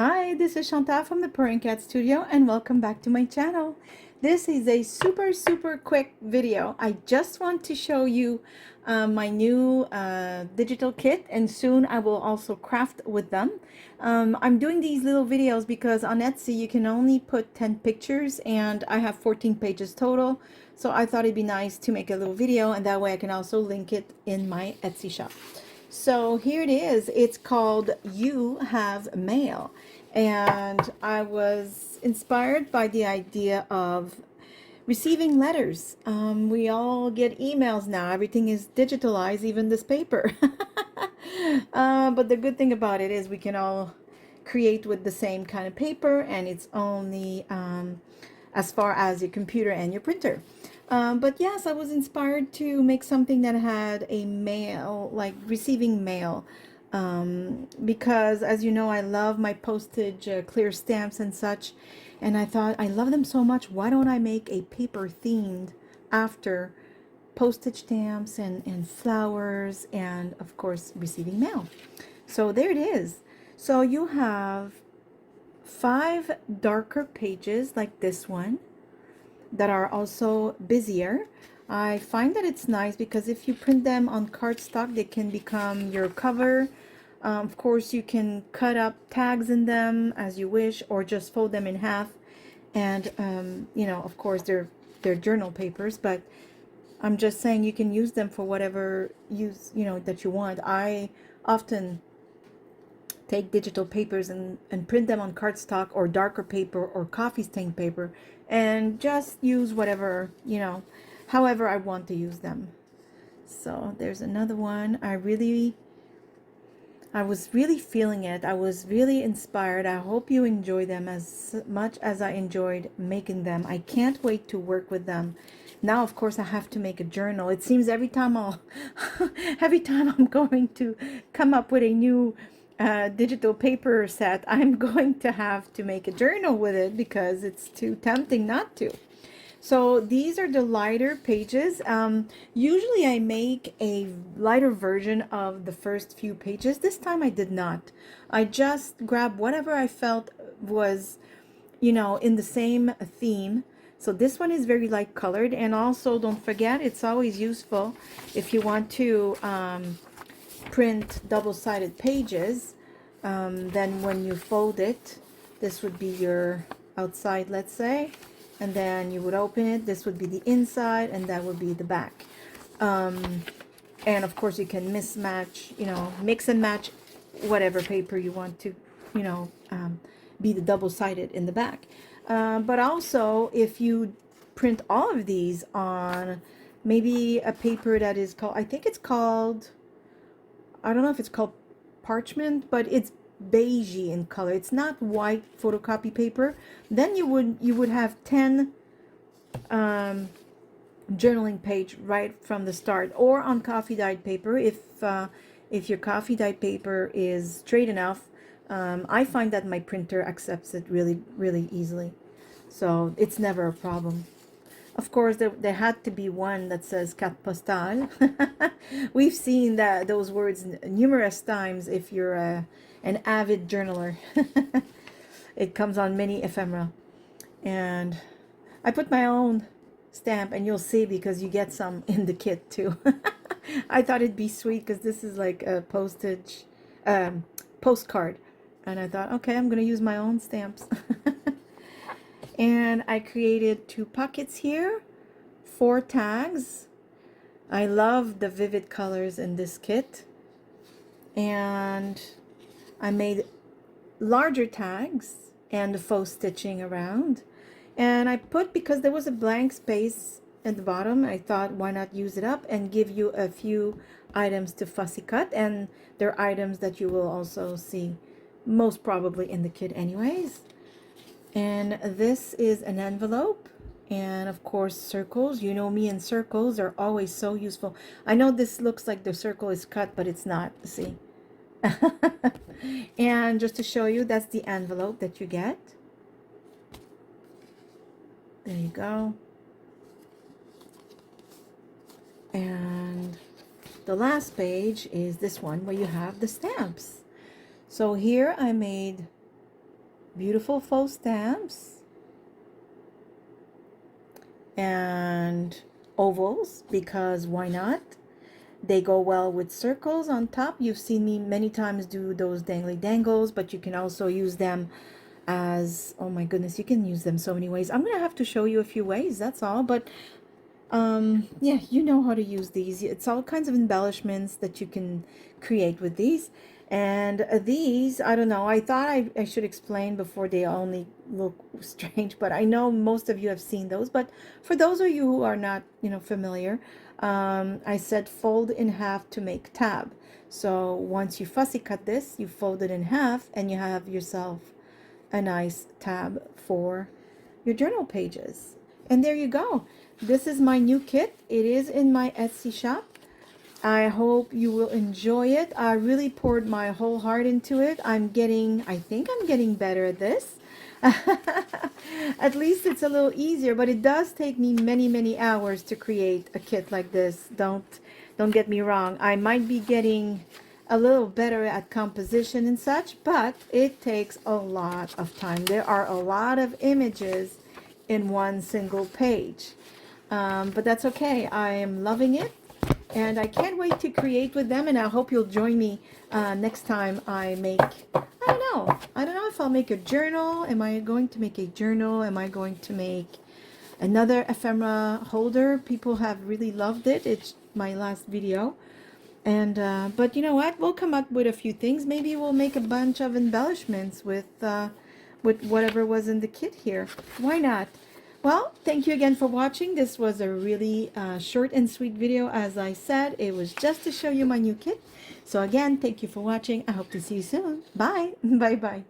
Hi, this is Chantal from the Purring Cat Studio and welcome back to my channel. This is a super quick video. I just want to show you my new digital kit, and soon I will also craft with them. I'm doing these little videos because on Etsy you can only put 10 pictures and I have 14 pages total. So I thought it'd be nice to make a little video, and that way I can also link it in my Etsy shop. So here it is. It's called You Have Mail. And I was inspired by the idea of receiving letters. We all get emails now. Everything is digitalized, even this paper. But the good thing about it is we can all create with the same kind of paper, and it's only as far as your computer and your printer. But yes, I was inspired to make something that had a mail, like receiving mail, because as you know, I love my postage clear stamps and such, and I thought I love them so much, why don't I make a paper themed after postage stamps and flowers and of course receiving mail. So there it is. So you have 5 darker pages like this one that are also busier. I find that it's nice because if you print them on cardstock, they can become your cover. Of course, you can cut up tags in them as you wish, or just fold them in half. And you know, of course, they're journal papers, but I'm just saying you can use them for whatever that you want. I often take digital papers and print them on cardstock or darker paper or coffee stained paper, and just use whatever, however I want to use them. So there's another one. I was really feeling it. I was really inspired. I hope you enjoy them as much as I enjoyed making them. I can't wait to work with them. Now, of course, I have to make a journal. It seems every time every time I'm going to come up with a new digital paper set, I'm going to have to make a journal with it because it's too tempting not to. So these are the lighter pages. Usually I make a lighter version of the first few pages. This time I did not. I just grabbed whatever I felt was, in the same theme. So this one is very light colored, and also don't forget, it's always useful if you want to print double-sided pages. Then when you fold it, this would be your outside, let's say, and then you would open it. This would be the inside, and that would be the back. And of course you can mismatch, mix and match whatever paper you want to, be the double-sided in the back. But also, if you print all of these on maybe a paper that is called, I think it's called, I don't know if it's called parchment, but it's beigey in color. It's not white photocopy paper. Then you would have 10 journaling page right from the start, or on coffee dyed paper if your coffee dyed paper is straight enough. I find that my printer accepts it really easily, so it's never a problem. Of course, there had to be one that says carte postale. We've seen those words numerous times if you're an avid journaler. It comes on many ephemera. And I put my own stamp, and you'll see because you get some in the kit too. I thought it'd be sweet because this is like a postcard. And I thought, okay, I'm going to use my own stamps. And I created 2 pockets here, 4 tags. I love the vivid colors in this kit. And I made larger tags and the faux stitching around. And I put, because there was a blank space at the bottom, I thought why not use it up and give you a few items to fussy cut. And they're items that you will also see most probably in the kit anyways. And this is an envelope, and of course circles. You know me, and circles are always so useful. I know this looks like the circle is cut, but it's not. See? And just to show you, that's the envelope that you get. There you go. And the last page is this one where you have the stamps. So here I made beautiful faux stamps and ovals, because why not? They go well with circles on top. You've seen me many times do those dangly dangles, but you can also use them as, oh my goodness, you can use them so many ways. I'm gonna have to show you a few ways, that's all. But yeah, you know how to use these. It's all kinds of embellishments that you can create with these. And these, I don't know, I thought I should explain before they only look strange, but I know most of you have seen those. But for those of you who are not, familiar, I said fold in half to make tab. So once you fussy cut this, you fold it in half and you have yourself a nice tab for your journal pages. And there you go. This is my new kit. It is in my Etsy shop. I hope you will enjoy it. I really poured my whole heart into it. I think I'm getting better at this. At least it's a little easier, but it does take me many, many hours to create a kit like this. Don't get me wrong. I might be getting a little better at composition and such, but it takes a lot of time. There are a lot of images in one single page. But that's okay. I am loving it, and I can't wait to create with them, and I hope you'll join me next time I make, I don't know if I'll make a journal. Am I going to make a journal? Am I going to make another ephemera holder? People have really loved it. It's my last video. And but you know what? We'll come up with a few things. Maybe we'll make a bunch of embellishments with whatever was in the kit here. Why not? Well, thank you again for watching. This was a really short and sweet video. As I said, it was just to show you my new kit. So again, thank you for watching. I hope to see you soon. Bye. Bye-bye.